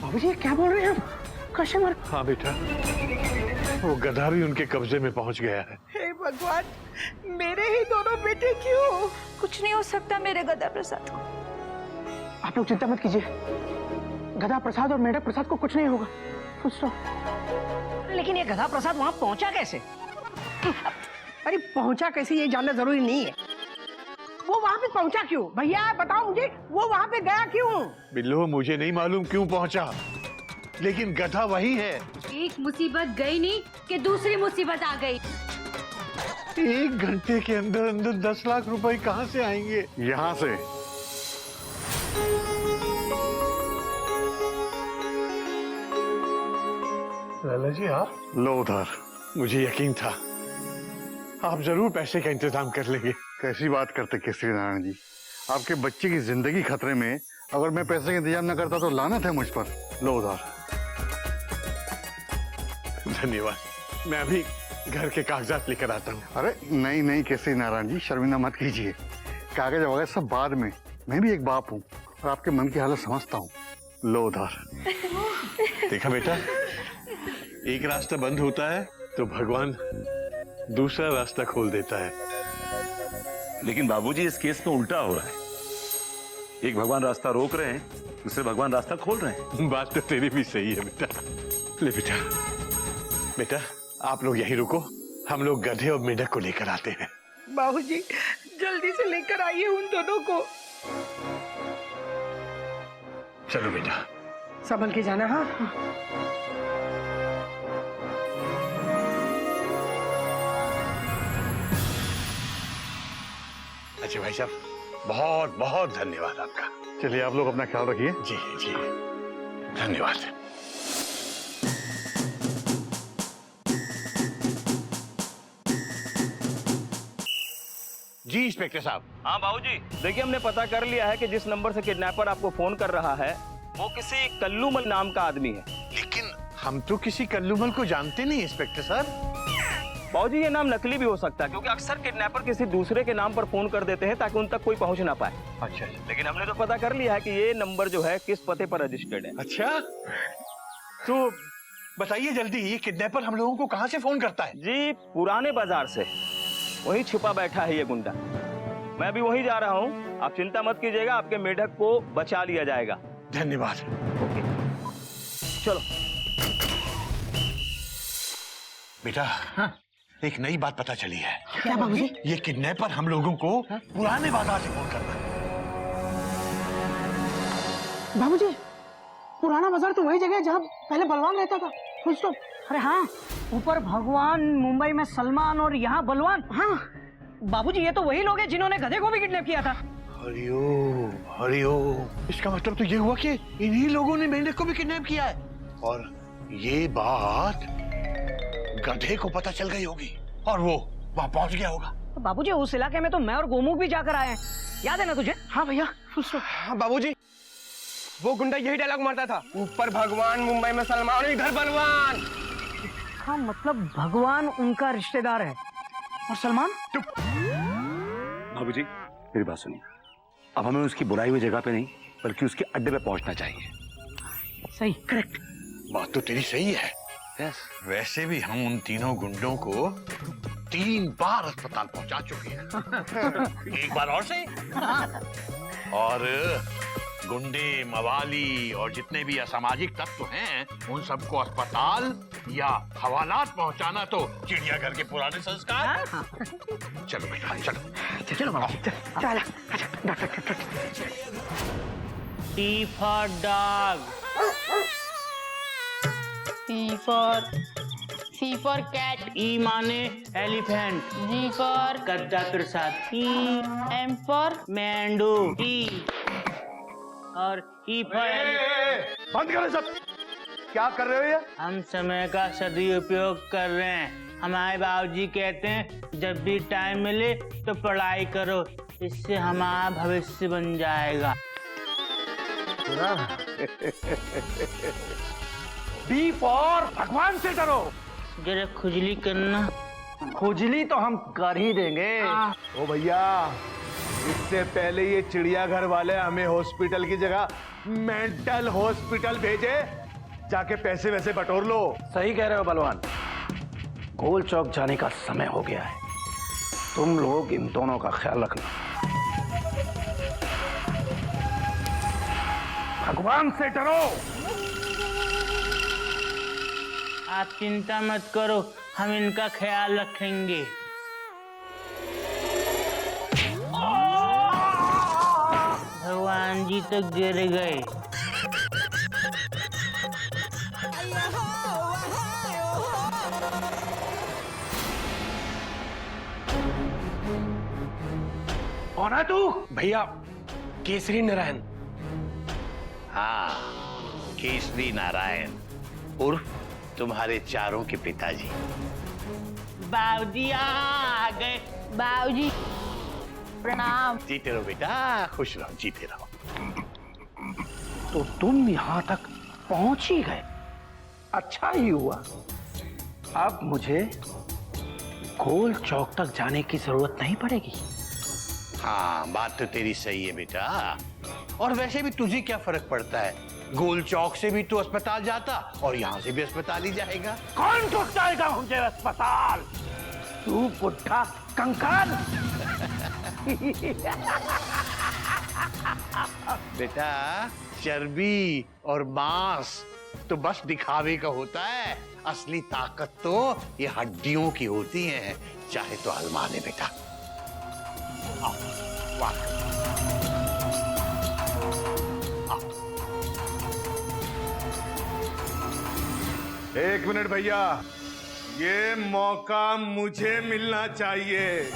बाबूजी ये क्या बोल रहे हैं आप? कस्टमर? हाँ बेटा, वो गधा भी उनके कब्जे में पहुंच गया है। हे भगवान, मेरे ही दोनों बेटे क्यों? कुछ नहीं हो सकता मेरे गदा प्रसाद को। आप लोग चिंता मत कीजिए, गधा प्रसाद और मेढक प्रसाद को कुछ नहीं होगा। लेकिन ये गधा प्रसाद वहां पहुंचा कैसे? अरे पहुंचा कैसे ये जानना जरूरी नहीं है। वो वहां पे पहुंचा क्यों? भैया बताओ मुझे, वो वहां पे गया क्यों? बिल्लो, मुझे नहीं मालूम क्यों पहुंचा, लेकिन गधा वही है। एक मुसीबत गई नहीं कि दूसरी मुसीबत आ गई। 1 घंटे के अंदर अंदर 10 लाख रुपए कहाँ से आएंगे? यहाँ से। लाला जी आप? लो उधार। मुझे यकीन था आप जरूर पैसे का इंतजाम कर लेंगे। कैसी बात करते केसरी नारायण जी, आपके बच्चे की जिंदगी खतरे में, अगर मैं पैसे का इंतजाम न करता तो लानत है मुझ पर। लो उधार। धन्यवाद, मैं अभी घर के कागजात लेकर आता हूँ। अरे नहीं नहीं केसरी नारायण जी, शर्मिंदा मत कीजिए, कागज वगैरह सब बाद में। मैं भी एक बाप हूँ और आपके मन की हालत समझता हूँ। लो उधार। देखा बेटा, एक रास्ता बंद होता है तो भगवान दूसरा रास्ता खोल देता है। लेकिन बाबूजी इस केस में उल्टा हो रहा है। एक भगवान रास्ता रोक रहे हैं, दूसरे भगवान रास्ता खोल रहे हैं। बात तो तेरी भी सही है बेटा। ले बेटा, बेटा आप लोग यहीं रुको, हम लोग गधे और मेढक को लेकर आते हैं। बाबूजी जल्दी से लेकर आइए उन दोनों को। चलो बेटा, संभल के जाना। हाँ अच्छा भाई साहब, बहुत बहुत धन्यवाद आपका। चलिए आप लोग अपना ख्याल रखिए। जी जी, धन्यवाद। जी इंस्पेक्टर साहब। हाँ बाबूजी, देखिए हमने पता कर लिया है कि जिस नंबर से किडनैपर आपको फोन कर रहा है वो किसी कल्लूमल नाम का आदमी है। लेकिन हम तो किसी कल्लूमल को जानते नहीं इंस्पेक्टर साहब। बाबूजी ये नाम नकली भी हो सकता है, क्योंकि अक्सर किडनैपर किसी दूसरे के नाम पर फोन कर देते हैं ताकि उन तक कोई पहुंच ना पाए। अच्छा लेकिन हमने तो पता कर लिया है कि ये नंबर जो है किस पते पर रजिस्टर्ड है। अच्छा, तो बताइए जल्दी, ये किडनैपर हम लोगों को कहाँ से फोन करता है? जी पुराने बाजार से, वहीं छुपा बैठा है ये गुंडा। मैं अभी वहीं जा रहा हूँ, आप चिंता मत कीजिएगा, आपके मेढक को बचा लिया जाएगा। धन्यवाद। ओके चलो बेटा। हाँ? एक नई बात पता चली है। क्या बाबूजी? ये किडनैपर हम लोगों को पुराने बाजार से फोन करता है। बाबूजी पुराना बाजार तो वही जगह है जहाँ पहले बलवान रहता था। अरे हाँ, ऊपर भगवान, मुंबई में सलमान और यहाँ बलवान। हाँ बाबूजी ये तो वही लोग हैं जिन्होंने गधे को भी किडनैप किया था। हरिओम हरिओम, इसका मतलब तो ये हुआ कि इन्हीं लोगों ने मेढक को भी किडनैप किया है, और ये बात गधे को पता चल गई होगी और वो वहां पहुंच गया होगा। तो बाबूजी उस इलाके में तो मैं और गोमुख भी जाकर आए हैं, याद है ना तुझे? हाँ भैया। हाँ बाबूजी, वो गुंडा यही डायलॉग मारता था, ऊपर भगवान, मुंबई में सलमान, इधर बलवान। हाँ मतलब भगवान उनका रिश्तेदार है और सलमान? बाबूजी मेरी बात सुनिए, अब हमें उसकी बुलाई हुई जगह पे नहीं बल्कि उसके अड्डे पे पहुंचना चाहिए। सही, करेक्ट। बात तो तेरी सही है। यस। वैसे भी हम उन तीनों गुंडों को 3 बार अस्पताल पहुंचा चुके हैं। एक बार और सही। और गुंडे, मवाली और जितने भी असामाजिक तत्व हैं, उन सबको अस्पताल या हवालात पहुंचाना तो चिड़ियाघर के पुराने संस्कार। चलो बेटा चलो। चलो बाबू, चल। T for dog, C for cat, ई माने एलिफेंट, G for गद्दा प्रसाद, M for मेंढू, ई और ई फॉर बंद करें सब, क्या कर रहे हो ये? हम समय का सदुपयोग कर रहे हैं। हमारे बाबूजी कहते हैं जब भी टाइम मिले तो पढ़ाई करो, इससे हमारा भविष्य बन जाएगा। बी फॉर भगवान से डरो। जरा खुजली करना। खुजली तो हम कर ही देंगे। ओ भैया, इससे पहले ये चिड़ियाघर वाले हमें हॉस्पिटल की जगह मेंटल हॉस्पिटल भेजे, जाके पैसे वैसे बटोर लो। सही कह रहे हो बलवान, गोल चौक जाने का समय हो गया है। तुम लोग इन दोनों का ख्याल रखना। भगवान से डरो। आप चिंता मत करो, हम इनका ख्याल रखेंगे। भगवान जी तो गिर गए। कौन है तू? भैया, केसरी नारायण। हाँ, केसरी नारायण उर्फ तुम्हारे चारों के पिताजी। बाबूजी आ गए। बाबूजी प्रणाम। जीते रहो बेटा, खुश रहो, जीते रहो। तो तुम यहां तक पहुंच ही गए, अच्छा ही हुआ। अब मुझे गोल चौक तक जाने की जरूरत नहीं पड़ेगी। हाँ, बात तो तेरी सही है बेटा। और वैसे भी तुझे क्या फर्क पड़ता है, गोल चौक से भी तू अस्पताल जाता और यहाँ से भी अस्पताल ही जाएगा। कौन तो जाएगा मुझे अस्पताल? तू बुढ़ा कंकाल। बेटा, चर्बी और मांस तो बस दिखावे का होता है, असली ताकत तो ये हड्डियों की होती है। चाहे तो आजमा ले बेटा। आओ, वाह। एक मिनट भैया, ये मौका मुझे मिलना चाहिए।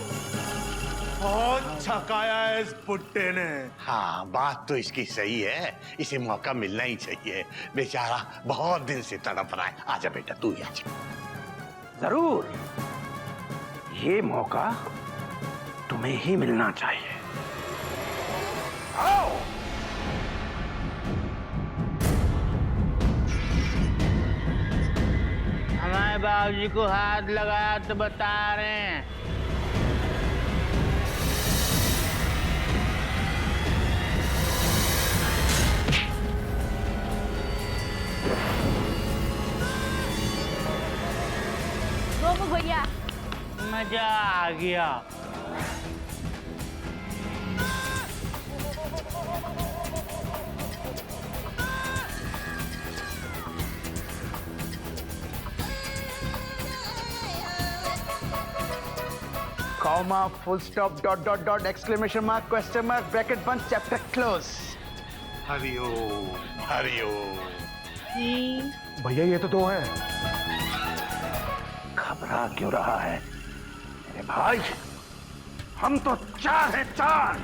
बहुत छकाया है इस बुट्टे ने। हाँ, बात तो इसकी सही है, इसे मौका मिलना ही चाहिए। बेचारा बहुत दिन से तड़प रहा है। आजा बेटा, तू ही आजा। जरूर, ये मौका तुम्हें ही मिलना चाहिए। आओ। हमारे बाबूजी को हाथ लगाया तो बता रहे हैं। गोपू भैया मजा आ गया। Comma, full stop, dot dot dot, exclamation mark, question mark, bracket बंद, चैप्टर क्लोज। हरिओम, हरिओम। भैया ये तो दो हैं। घबरा क्यों रहा है मेरे भाई? हम तो चार हैं, चार।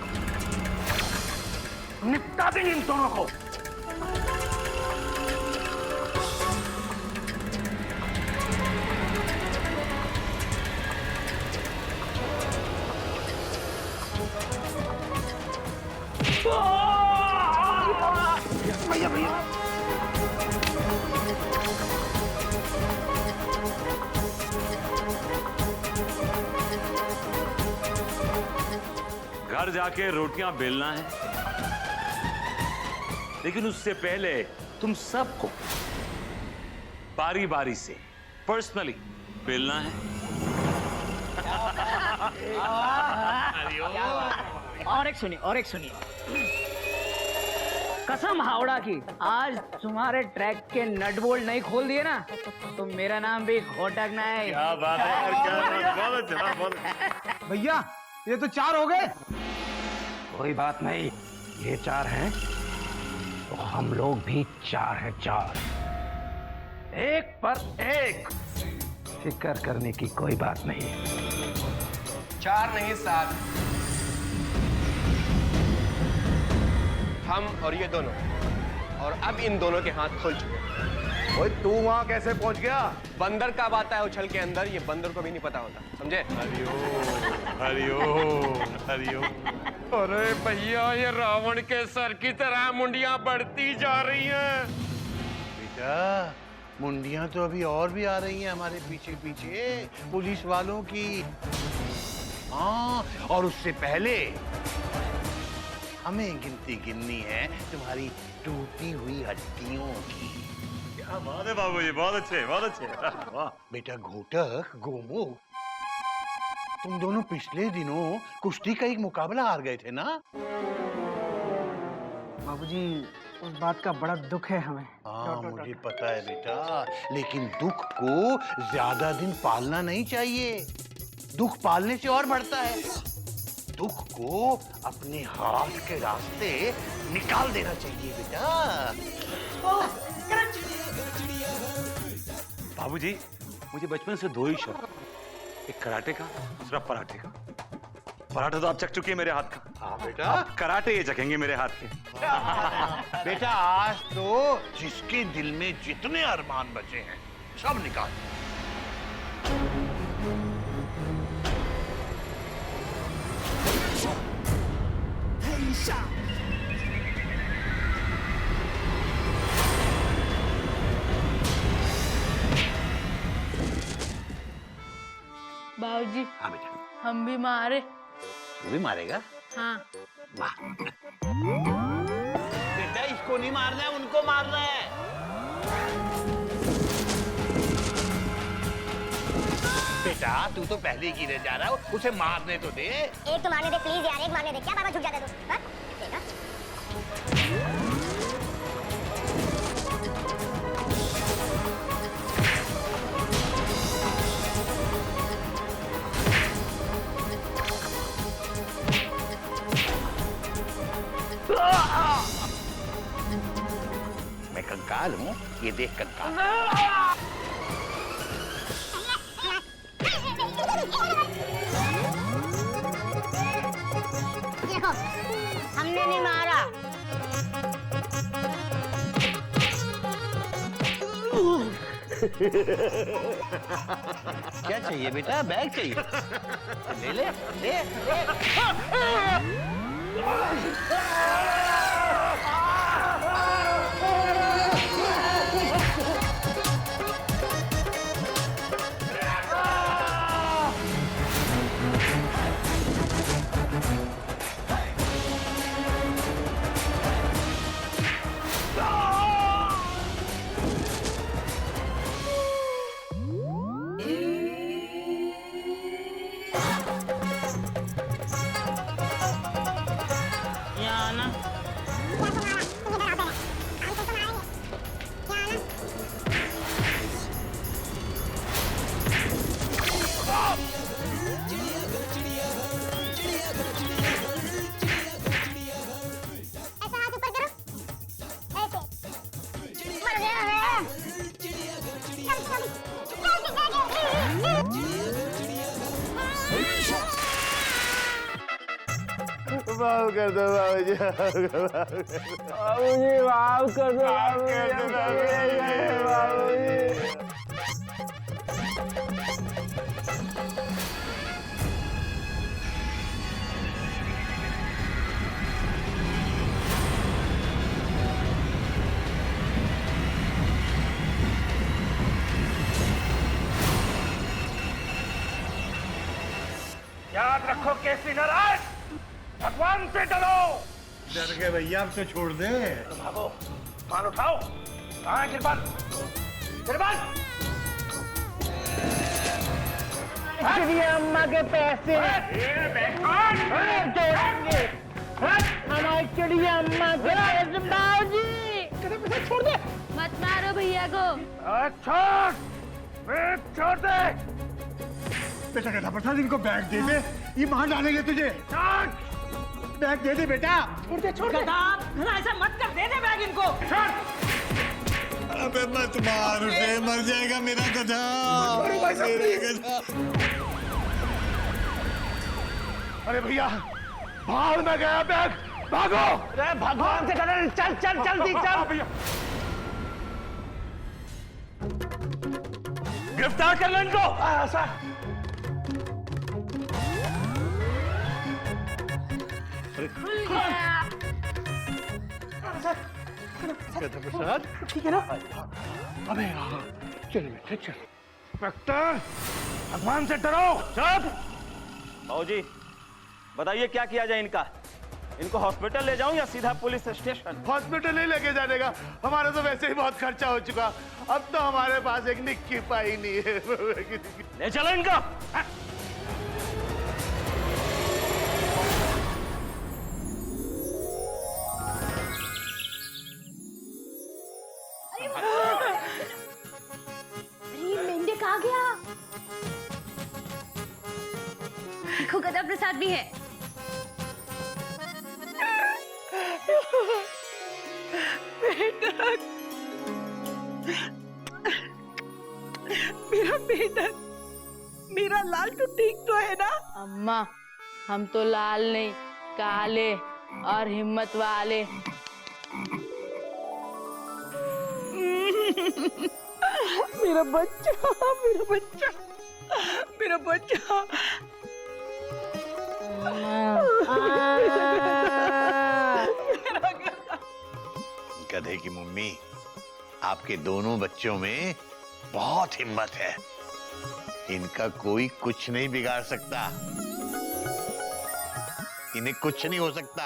निपटा देंगे इन दोनों को। भैया भैया, घर जाके रोटियां बेलना है, लेकिन उससे पहले तुम सबको बारी बारी से पर्सनली बेलना है। और एक सुनिए, कसम हावड़ा की, आज तुम्हारे ट्रैक के नट बोल्ट नहीं खोल दिए ना तो मेरा नाम भी घोटक नहीं। क्या बात है यार, क्या बात है, बहुत अच्छा। भैया ये तो चार हो गए। कोई बात नहीं, ये चार हैं तो हम लोग भी चार हैं, चार। एक पर एक, फिक्र करने की कोई बात नहीं। चार नहीं, सात। हम और ये दोनों, और अब इन दोनों के हाथ खुल चुके हैं। ओए तू वहां कैसे पहुंच गया? बंदर कब आता है उछल के अंदर, ये बंदर को भी नहीं पता होता, समझे? हरिओम, हरिओम, हरिओम। अरे भैया, ये रावण के सर की तरह मुंडियां बढ़ती जा रही हैं। बेटा, मुंडियां तो अभी और भी आ रही हैं हमारे पीछे पीछे, पुलिस वालों की। हाँ, और उससे पहले हमें गिनती गिननी है तुम्हारी टूटी हुई हड्डियों की। क्या बात है बाबूजी, बहुत अच्छे, बहुत अच्छे। वाह। बेटा घोटक, गोमुख, तुम दोनों पिछले दिनों कुश्ती का एक मुकाबला हार गए थे ना? बाबूजी उस बात का बड़ा दुख है हमें। हाँ मुझे पता है बेटा, लेकिन दुख को ज्यादा दिन पालना नहीं चाहिए। दुख पालने से और बढ़ता है। दुख को अपने हाथ के रास्ते निकाल देना चाहिए बेटा। बाबूजी मुझे बचपन से दो ही शौक, एक कराटे का, दूसरा पराठे का। पराठा तो आप चख चुके हैं मेरे हाथ का। हाँ बेटा। आप कराटे ये चखेंगे मेरे हाथ के। बेटा आज तो जिसके दिल में जितने अरमान बचे हैं सब निकाल। बाबूजी हाँ बेटा। हम भी मारे। तू भी मारेगा? हाँ। वाह। बेटा इसको नहीं मारना है, उनको मारना है। बेटा तू तो पहले ही गिरे जा रहा है, उसे मारने तो दे। एक तो मारने दे प्लीज यार, एक मारने दे। क्या बाबा झुक जाते तू? हाँ? देखा? मैं कंकाल हूँ, ये देख कंकाल। देखो हमने नहीं मारा। क्या चाहिए बेटा? बैग चाहिए? ले ले ले, ले। यहाँ आना। माफ कर दो बाबूजी, बाबूजी माफ कर दो बाबूजी। याद रखो केसी नारायण, भगवान से डरो। डर गए भैया, अब तो छोड़ दे। तो भागो, मान उठाओ। कहाँ है किरपान? किरपान! अम्मा के पैसे हमारी चिड़िया अम्मा के पैसे। बाबूजी छोड़ दे। मत मारो भैया को। छोड़ दे। बेटा गधा प्रसाद, इनको बैग दे दे, ये मार डालेंगे तुझे। बैग दे दे बेटा। छोड़ दे, छोड़ दे। ऐसा मत कर, दे दे बैग इनको। अबे मत मार उसे, मर जाएगा मेरा गधा। मेरा गधा। अरे भैया, भाड़ में गया बैग, भागो। अरे भगवान से डरो, चल चल जल्दी चल। भैया गिरफ्तार कर लो इनको। प्रसाद ठीक है ना? अबे हाँ, चल बेटा चल। इंस्पेक्टर, भगवान से डरो। चुप। बाबूजी बताइए क्या किया जाए इनका? इनको हॉस्पिटल ले जाऊं या सीधा पुलिस स्टेशन? हॉस्पिटल नहीं लेके जाने का, हमारा तो वैसे ही बहुत खर्चा हो चुका। अब तो हमारे पास एक निक्की पाई नहीं है। ले चलो इनको। मेंढक आ गया। देखो गदा प्रसाद भी है। मेरा बेटा, मेरा लाल तो ठीक तो है ना? अम्मा हम तो लाल नहीं काले और हिम्मत वाले। मेरा बच्चा, मेरा बच्चा, मेरा बच्चा। गधे की मम्मी, आपके दोनों बच्चों में बहुत हिम्मत है। इनका कोई कुछ नहीं बिगाड़ सकता, इन्हें कुछ नहीं हो सकता।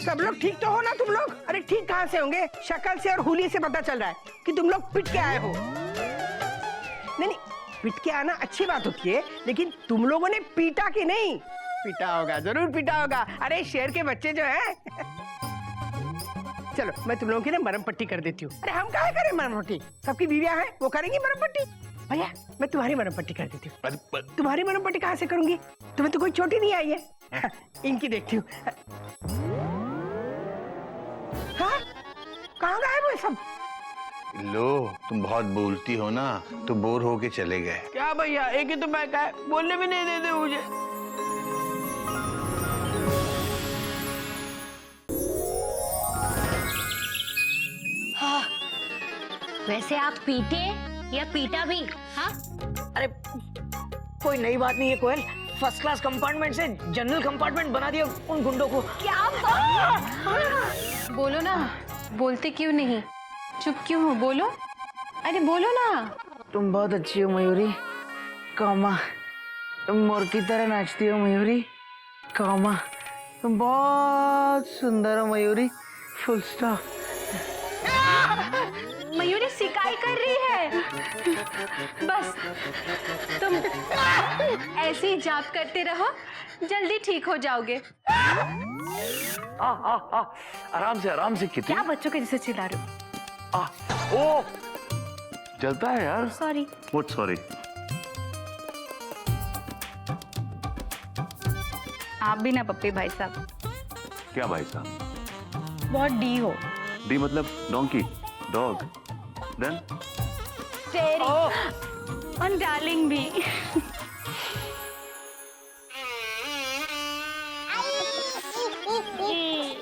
सब लोग ठीक तो हो ना तुम लोग? अरे ठीक कहाँ से होंगे? शक्ल से और हुलिये से पता चल रहा है कि तुम लोग पिट के आए हो। नहीं नहीं, पिट के आना अच्छी बात होती है, लेकिन तुम लोगों ने पीटा कि नहीं? पीटा होगा, जरूर पीटा होगा। अरे शेर के बच्चे जो हैं। चलो मैं तुम लोगों की ना मरहम पट्टी कर देती हूँ। अरे हम काहे करें मरहम पट्टी? सबकी बीवियां हैं, वो करेंगी मरहम पट्टी। भैया मैं तुम्हारी मरहम पट्टी कर देती हूँ। तुम्हारी मरहम पट्टी कहाँ से करूंगी? तुम्हें तो कोई चोट ही नहीं आई है। इनकी देखती हूँ। हाँ, कहाँ गए वो सब? लो, तुम बहुत बोलती हो ना, तो बोर होके चले गए। क्या भैया, एक ही तो बैग है, बोलने भी नहीं देते मुझे। हाँ, वैसे आप पीटे या पीटा भी? हाँ? अरे कोई नई बात नहीं है कोयल। फर्स्ट क्लास कंपार्टमेंट से जनरल कंपार्टमेंट बना दिया उन गुंडों को। क्या बात? बोलो ना, बोलते क्यों नहीं? चुप क्यों हो? बोलो, अरे बोलो ना। तुम बहुत अच्छी हो मयूरी, कौमा। तुम मोर की तरह नाचती हो मयूरी, कौमा। तुम बहुत सुंदर हो मयूरी, फुल स्टॉप। मयूरी शिकायत कर रही है। बस तुम ऐसे ही जाप करते रहो, जल्दी ठीक हो जाओगे। आराम से कितनी। क्या बच्चों के जैसे चिल्ला रहे हो? ओ चलता है यार। सॉरी। What sorry? आप भी ना पप्पी भाई साहब। क्या भाई साहब? बहुत डी हो। डी मतलब डोंकी, डॉग, देन और डार्लिंग भी।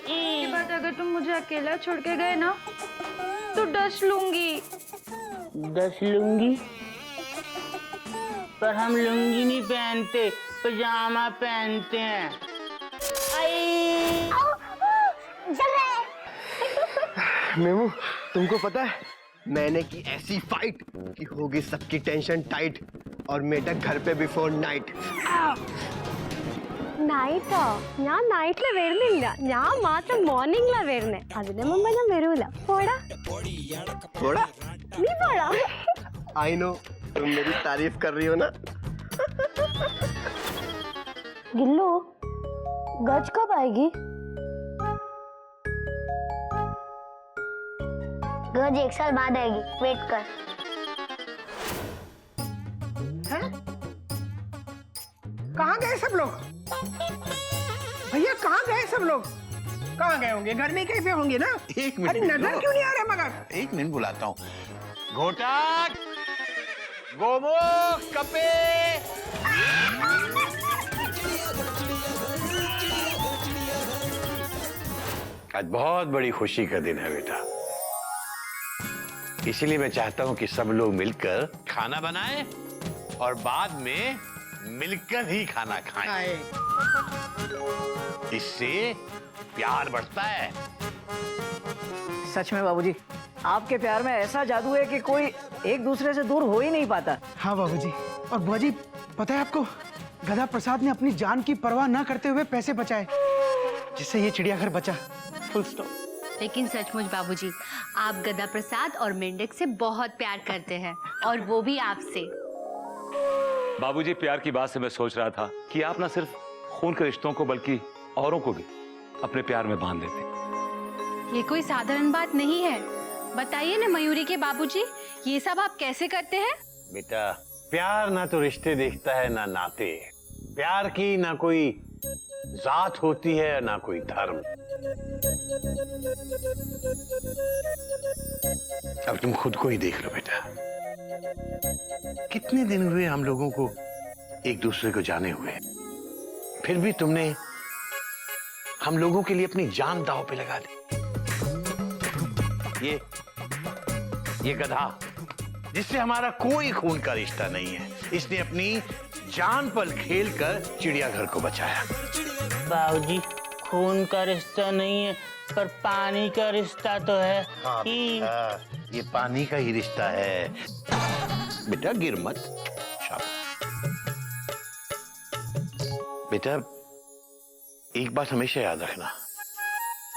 ये बात अगर तुम मुझे अकेला छोड़ के गए ना तो डस लूंगी। दस लुंगी? पर हम लुंगी नहीं पहनते, पजामा पहनते हैं। मेमू, तुमको पता है मैंने की ऐसी फाइट कि होगी सबकी टेंशन टाइट और मेढक घर पे बिफोर नाइट। നൈറ്റോ? ഞാൻ നൈറ്റില് വരുന്നില്ല, ഞാൻ മാത്രം മോർണിംഗിലാ വരുന്നേ. അതിന് മുമ്പ് ഞാൻ വരൂല. പോടാ थोड़ा നീ പോടാ. आई नो, तुम मेरी तारीफ कर रही हो ना। गिल्लू, गज कब आएगी? गज 1 साल बाद आएगी, वेट कर। कहाँ गए सब लोग? भैया कहाँ गए सब लोग? कहाँ गए होंगे? घर में कैसे होंगे ना? एक मिनट। अरे नजर क्यों नहीं आ रहा मगर? एक मिनट बुलाता हूँ। घोटाक, गोमुख, कपे। आज बहुत बड़ी खुशी का दिन है बेटा, इसीलिए मैं चाहता हूँ कि सब लोग मिलकर खाना बनाएं और बाद में मिलकर ही खाना खाएं। इससे प्यार बढ़ता है। सच में बाबूजी, आपके प्यार में ऐसा जादू है कि कोई एक दूसरे से दूर हो ही नहीं पाता। हाँ बाबूजी। और बुआ जी, पता है आपको, गधा प्रसाद ने अपनी जान की परवाह ना करते हुए पैसे बचाए, जिससे ये चिड़ियाघर बचा। Full stop. लेकिन सचमुच बाबूजी, आप गधा प्रसाद और मेंढक से बहुत प्यार करते हैं, और वो भी आपसे। बाबूजी, प्यार की बात से मैं सोच रहा था कि आप ना सिर्फ खून के रिश्तों को बल्कि औरों को भी अपने प्यार में बांध देते। ये कोई साधारण बात नहीं है। बताइए ना मयूरी के बाबूजी, ये सब आप कैसे करते हैं? बेटा, प्यार ना तो रिश्ते देखता है ना नाते। प्यार की ना कोई जात होती है ना कोई धर्म। अब तुम खुद को ही देख लो बेटा, कितने दिन हुए हम लोगों को एक दूसरे को जाने हुए, फिर भी तुमने हम लोगों के लिए अपनी जान दांव पे लगा दी। ये गधा जिससे हमारा कोई खून का रिश्ता नहीं है, इसने अपनी जान पर खेलकर चिड़ियाघर को बचाया। बाबूजी, खून का रिश्ता नहीं है, पर पानी का रिश्ता तो है। हाँ बेटा, ये पानी का ही रिश्ता है। बेटा गिर मत। शाबाश। बेटा, एक बात हमेशा याद रखना,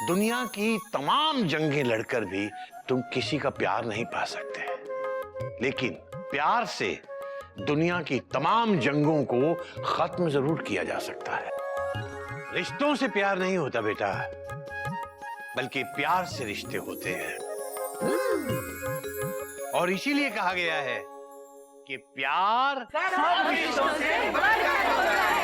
दुनिया की तमाम जंगें लड़कर भी तुम किसी का प्यार नहीं पा सकते, लेकिन प्यार से दुनिया की तमाम जंगों को खत्म जरूर किया जा सकता है। रिश्तों से प्यार नहीं होता बेटा, बल्कि प्यार से रिश्ते होते हैं। और इसीलिए कहा गया है कि प्यार सब रिश्तों से बढ़कर होता है।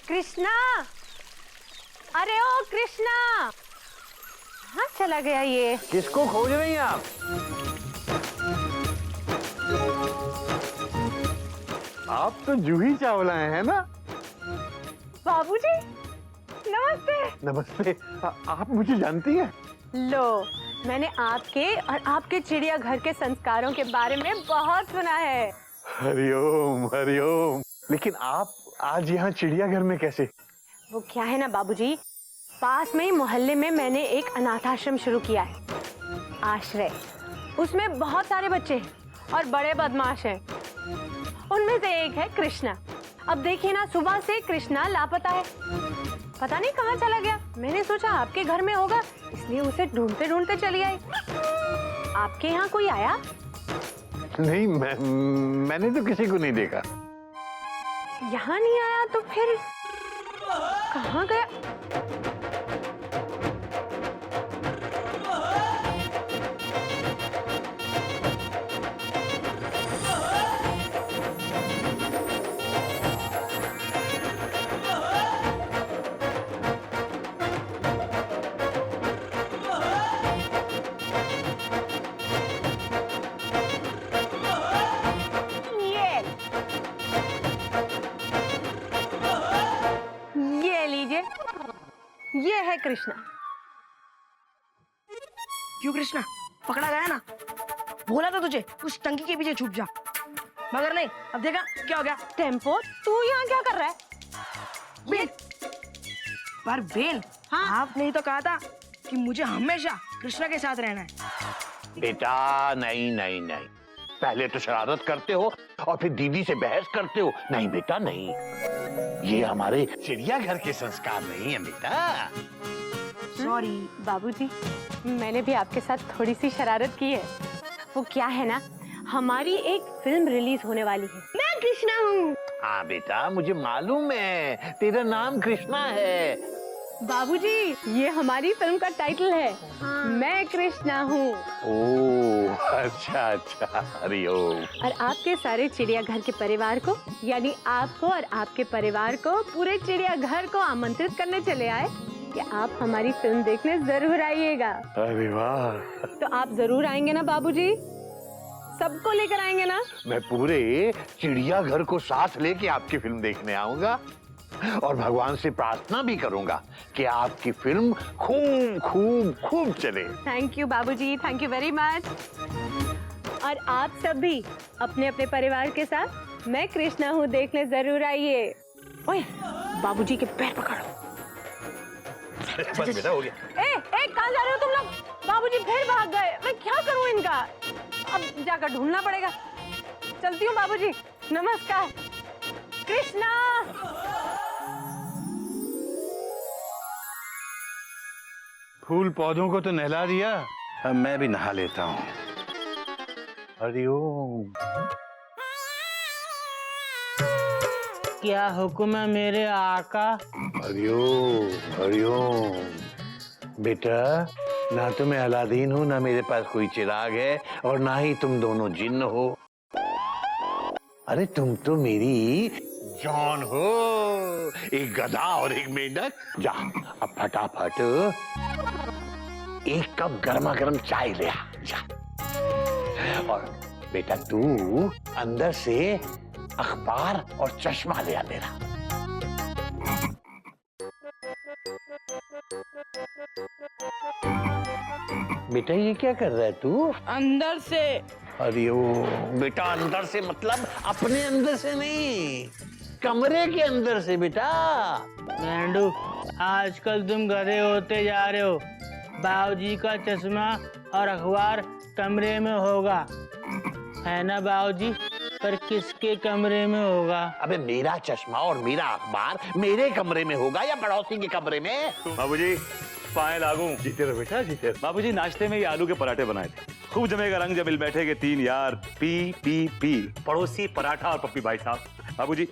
कृष्णा, अरे ओ कृष्णा, कहाँ चला गया ये? किसको खोज रही हैं आप? आप तो जूही चावला हैं ना? बाबूजी, नमस्ते। नमस्ते। आप मुझे जानती हैं? लो, मैंने आपके और आपके चिड़ियाघर के संस्कारों के बारे में बहुत सुना है। हरिओम हरिओम। लेकिन आप आज यहाँ चिड़ियाघर में कैसे? वो क्या है ना बाबूजी, पास में ही मोहल्ले में मैंने एक अनाथाश्रम शुरू किया है, आश्रय। उसमें बहुत सारे बच्चे हैं और बड़े बदमाश हैं। उनमें से एक है कृष्णा। अब देखिए ना, सुबह से कृष्णा लापता है, पता नहीं कहाँ चला गया। मैंने सोचा आपके घर में होगा, इसलिए उसे ढूंढते ढूंढते चली आई। आपके यहाँ कोई आया? नहीं, मैंने तो किसी को नहीं देखा। यहाँ नहीं आया तो फिर कहाँ गया? ये है कृष्णा। क्यों कृष्णा, पकड़ा गया ना? बोला था तुझे उस टंकी के पीछे छुप जा, मगर नहीं। अब देखा क्या हो गया। टेम्पो, तू यहाँ क्या कर रहा है? बेल पर बेल, हाँ? आपने ही तो कहा था कि मुझे हमेशा कृष्णा के साथ रहना है। बेटा नहीं नहीं नहीं, पहले तो शरारत करते हो और फिर दीदी से बहस करते हो। नहीं बेटा नहीं, ये हमारे चिड़ियाघर के संस्कार नहीं है बेटा। सॉरी बाबूजी, मैंने भी आपके साथ थोड़ी सी शरारत की है। वो क्या है ना, हमारी एक फिल्म रिलीज होने वाली है। मैं कृष्णा हूँ। हाँ बेटा, मुझे मालूम है तेरा नाम कृष्णा है। बाबूजी, ये हमारी फिल्म का टाइटल है। मैं कृष्णा हूँ। ओह अच्छा अच्छा, हरिओम। और आपके सारे चिड़ियाघर के परिवार को, यानी आपको और आपके परिवार को, पूरे चिड़ियाघर को आमंत्रित करने चले आए कि आप हमारी फिल्म देखने जरूर आइएगा। अरे वाह। तो आप जरूर आएंगे ना बाबूजी? सबको लेकर आएंगे ना? मैं पूरे चिड़ियाघर को साथ लेके आपकी फिल्म देखने आऊंगा और भगवान से प्रार्थना भी करूंगा कि आपकी फिल्म खूब खूब खूब चले। थैंक यू बाबूजी, थैंक यू वेरी मच। और आप सब भी अपने अपने परिवार के साथ मैं कृष्णा हूँ, देखने जरूर आइए। ओए, बाबूजी के पैर पकड़ो। बस बेटा, हो गया। कहाँ जा रहे हो तुम लोग? बाबूजी फिर भाग गए। मैं क्या करूँ इनका? अब जाकर ढूंढना पड़ेगा। चलती हूँ बाबूजी। नमस्कार। कृष्णा। फूल पौधों को तो नहला दिया, अब मैं भी नहा लेता हूँ। हरिओम। क्या हुक्म है मेरे आका? हरिओम हरिओम। बेटा, ना तो मैं अलादीन हूँ, ना मेरे पास कोई चिराग है, और ना ही तुम दोनों जिन्न हो। अरे तुम तो मेरी जान हो, एक गधा और एक मेंढक। जा अब फटाफट एक कप गर्मा गर्म चाय ले आ जा। और बेटा तू अंदर से अखबार और चश्मा ले आ मेरा। बेटा ये क्या कर रहा है तू? अंदर से। अरे ओ बेटा, अंदर से मतलब अपने अंदर से नहीं, कमरे के अंदर से बेटा। मेंढू, आजकल तुम गधे होते जा रहे हो। बाबूजी का चश्मा और अखबार कमरे में होगा, है ना बाबूजी? पर किसके कमरे में होगा? अबे मेरा चश्मा और मेरा अखबार मेरे कमरे में होगा या पड़ोसी के कमरे में? बाबूजी पाए लागू। जीते रहो बेटा, जीते रहो। बाबूजी नाश्ते में ये आलू के पराठे बनाए थे। खूब जमेगा रंग जब मिल बैठे के तीन यार, पी पी पी, पड़ोसी, पराठा और पप्पी भाई साहब। बाबूजी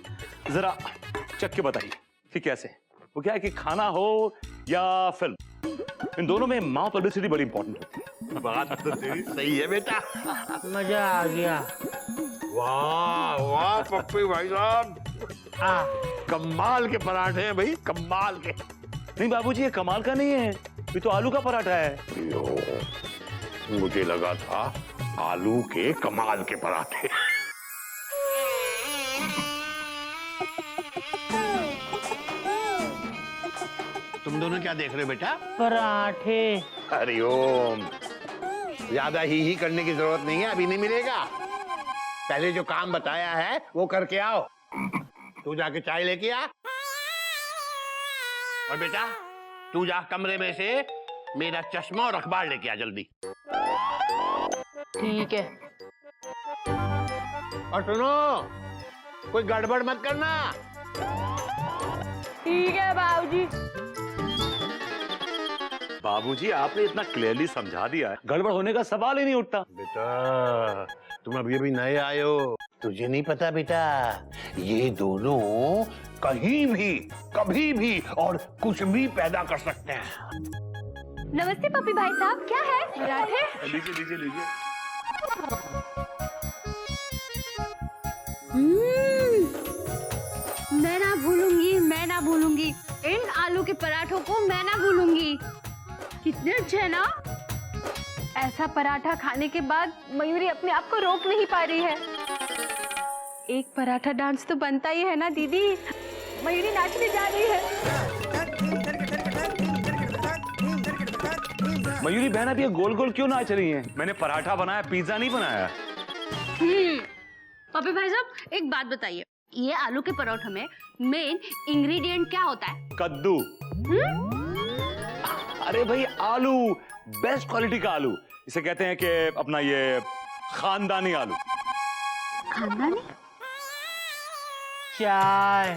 जरा चख के बताइए कि कैसे? वो क्या है कि खाना हो या फिल्म, इन दोनों में माउथ पब्लिसिटी बड़ी इंपॉर्टेंट होती है। बात तो तेरी सही है बेटा। मजा आ गया। वाह वाह पप्पी भाई साहब, कमाल के पराठे हैं भाई, कमाल के। नहीं बाबूजी, ये कमाल का नहीं है, ये तो आलू का पराठा है। मुझे लगा था आलू के कमाल के पराठे। तुम दोनों क्या देख रहे हो बेटा? पराठे। हरिओम। ज्यादा ही करने की जरूरत नहीं है, अभी नहीं मिलेगा। पहले जो काम बताया है वो करके आओ। तू जाके चाय लेके आ, और बेटा तू जा कमरे में से मेरा चश्मा और अखबार लेके आ जल्दी। ठीक है। और सुनो, कोई गड़बड़ मत करना। ठीक है बाबूजी। बाबूजी आपने इतना क्लियरली समझा दिया है, गड़बड़ होने का सवाल ही नहीं उठता। बेटा तुम अभी अभी नए आए हो, तुझे नहीं पता बेटा, ये दोनों कहीं भी कभी भी और कुछ भी पैदा कर सकते हैं। नमस्ते पप्पी भाई साहब, क्या है? पराठे? लीजिए लीजिए लीजिए। मैं ना भूलूंगी, मैं ना भूलूंगी इन आलू के पराठों को, मैं ना भूलूंगी। कितने अच्छे हैं ना? ऐसा पराठा खाने के बाद मयूरी अपने आप को रोक नहीं पा रही है। एक पराठा डांस तो बनता ही है ना दीदी। मयूरी नाचने जा रही है। मयूरी बहन अब ये गोल गोल क्यों नाच रही हैं? मैंने पराठा बनाया, पिज्जा नहीं बनाया। पप्पी भाई साहब एक बात बताइए, ये आलू के पराठे में मेन इंग्रेडिएंट क्या होता है? कद्दू। अरे भाई आलू, बेस्ट क्वालिटी का आलू, इसे कहते हैं कि अपना ये खानदानी आलू। खानदानी? चाय।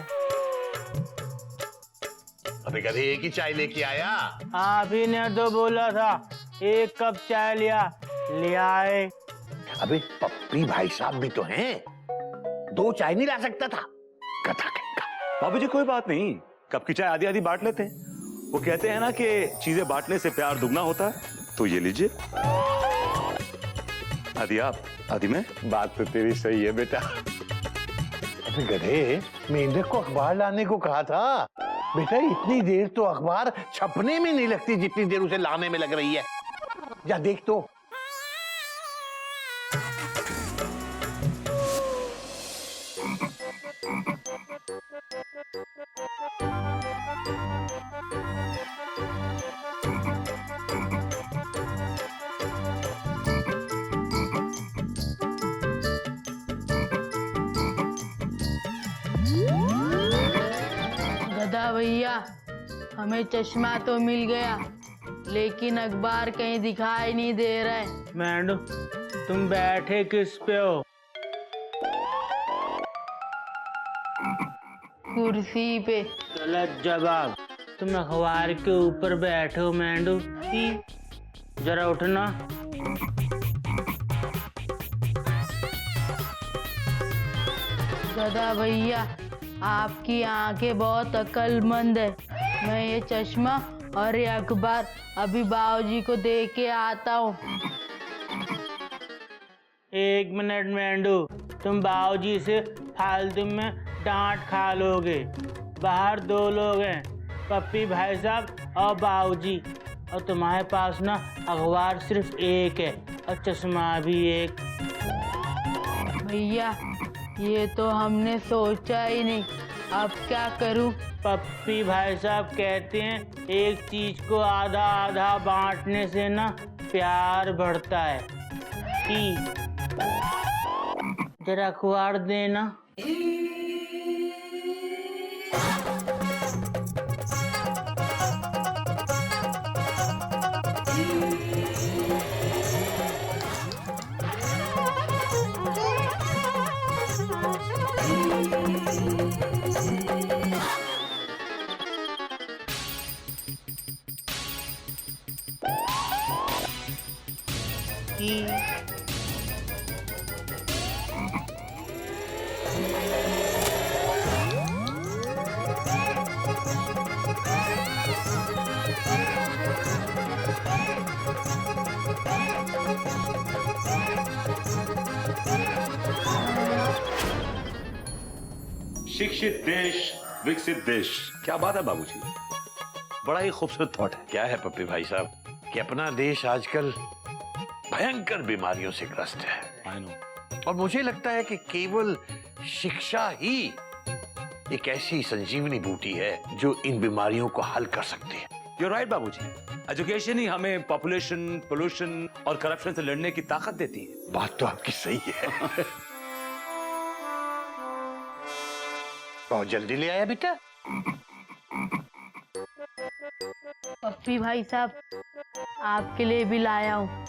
अबे कभी एक ही चाय लेके आया। आप ही ने तो बोला था एक कप चाय ले आए। अबे पप्पी भाई साहब भी तो हैं, दो चाय नहीं ला सकता था? कथा कहेगा। बाबूजी कोई बात नहीं, कप की चाय आधी आधी बांट लेते हैं। वो कहते हैं ना कि चीजें बांटने से प्यार दुगना होता है, तो ये लीजिए, आधी आप आधी मैं। बात तो तेरी सही है बेटा। अबे गधे, मेंढक को अखबार लाने को कहा था। बेटा इतनी देर तो अखबार छपने में नहीं लगती जितनी देर उसे लाने में लग रही है। जा देख तो। भैया, हमें चश्मा तो मिल गया, लेकिन अखबार कहीं दिखाई नहीं दे रहा है। मैंडू, तुम बैठे किस पे हो? कुर्सी पे। गलत जवाब। तुम अखबार के ऊपर बैठे हो मैंडू। जरा उठना। गधा भैया, आपकी आंखें बहुत अक्लमंद है। मैं ये चश्मा और ये अखबार अभी बाबूजी को दे के आता हूँ। 1 मिनट मैंडू, तुम बाबूजी से फालतू में डांट खा लोगे। बाहर 2 लोग हैं, पप्पी भाई साहब और बाबूजी, और तुम्हारे पास ना अखबार सिर्फ 1 है और चश्मा भी 1। भैया, ये तो हमने सोचा ही नहीं, अब क्या करूं? पप्पी भाई साहब कहते हैं एक चीज को आधा आधा बांटने से ना प्यार बढ़ता है। जरा अखबार देना। शिक्षित देश विकसित देश, क्या बात है बाबूजी, बड़ा ही खूबसूरत थॉट है। क्या है पप्पी भाई साहब कि अपना देश आजकल भयंकर बीमारियों से ग्रस्त है। I know। और मुझे लगता है कि केवल शिक्षा ही एक ऐसी संजीवनी बूटी है जो इन बीमारियों को हल कर सकती है। You're right बाबूजी, एजुकेशन ही हमें पॉपुलेशन, पोल्यूशन और करप्शन से लड़ने की ताकत देती है। बात तो आपकी सही है। बहुत जल्दी ले आया बेटा। पप्पी भाई साहब, आपके लिए भी लाया हूँ।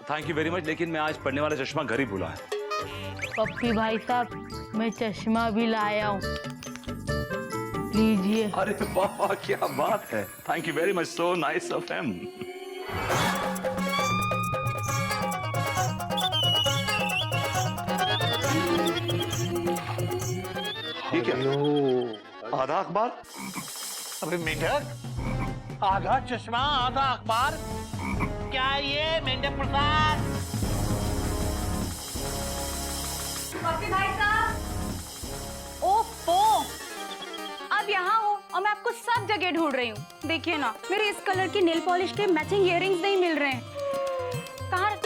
थैंक यू वेरी मच, लेकिन मैं आज पढ़ने वाला चश्मा घर ही भूला है। पप्पी भाई साहब, मैं चश्मा भी लाया हूँ, लीजिए। अरे वाह, क्या बात है, thank you very much, so nice of him. ये क्या? आधा अखबार? अबे मेंढक, आधा चश्मा आधा अखबार, क्या ये मेंढक प्रसाद? पप्पी भाई साहब, ओफो, अब यहाँ हो और मैं आपको सब जगह ढूंढ रही हूँ। देखिए ना, मेरे इस कलर की नेल पॉलिश के मैचिंग इयररिंग्स नहीं मिल रहे हैं। कहाँ?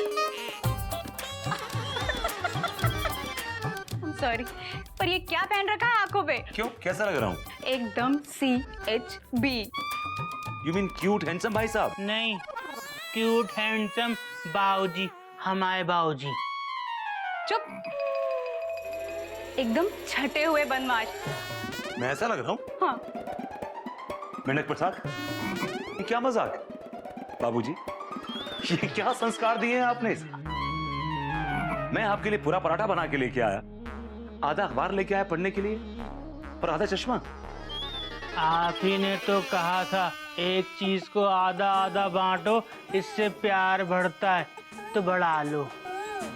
सॉरी, पर ये क्या पहन रखा है आंखों पे? क्यों, कैसा लग रहा हूँ? एकदम CHB। You mean cute handsome भाई साहब? नहीं, क्यूट हैंडसम बाबूजी, हमारे बाबूजी। चुप, एकदम छटे हुए बदमाश। मैं ऐसा लग रहा हूँ? हाँ। मेंढक प्रसाद, ये क्या मजाक? बाबूजी, ये क्या संस्कार दिए हैं आपने? मैं आपके लिए पूरा पराठा बना के लेके आया, आधा अखबार लेके आया पढ़ने के लिए, और आधा चश्मा। आप ही ने तो कहा था एक चीज को आधा आधा बांटो, इससे प्यार बढ़ता है, तो बढ़ा लो।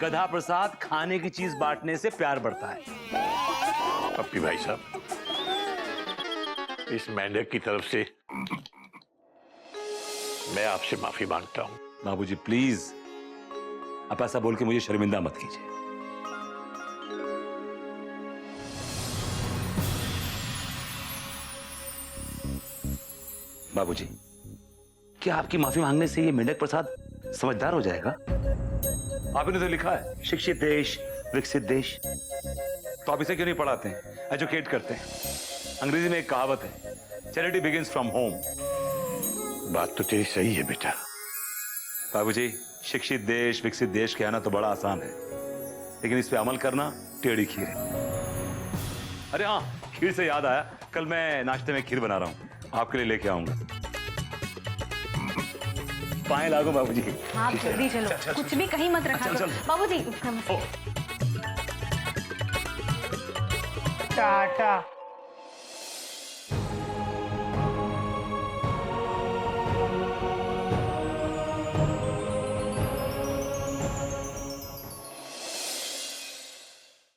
गधा प्रसाद, खाने की चीज बांटने से प्यार बढ़ता है। पप्पी भाई साहब, इस मेंढक की तरफ से मैं आपसे माफी मांगता हूँ। बाबूजी प्लीज, आप ऐसा बोल के मुझे शर्मिंदा मत कीजिए। बाबूजी, क्या आपकी माफी मांगने से ये मेंढक प्रसाद समझदार हो जाएगा? आपने तो लिखा है शिक्षित देश विकसित देश, तो आप इसे क्यों नहीं पढ़ाते हैं, एजुकेट करते हैं? अंग्रेजी में एक कहावत है, चैरिटी बिगिंस फ्रॉम होम। बात तो तेरी सही है बेटा। बाबूजी, शिक्षित देश विकसित देश कहना तो बड़ा आसान है, लेकिन इस पे अमल करना टेढ़ी खीर है। अरे हाँ, खीर से याद आया, कल मैं नाश्ते में खीर बना रहा हूँ, आपके लिए लेके आऊंगा। पाए लागो बाबूजी। आप जल्दी चलो, कुछ भी कहीं मत रखा करो। बाबूजी टाटा।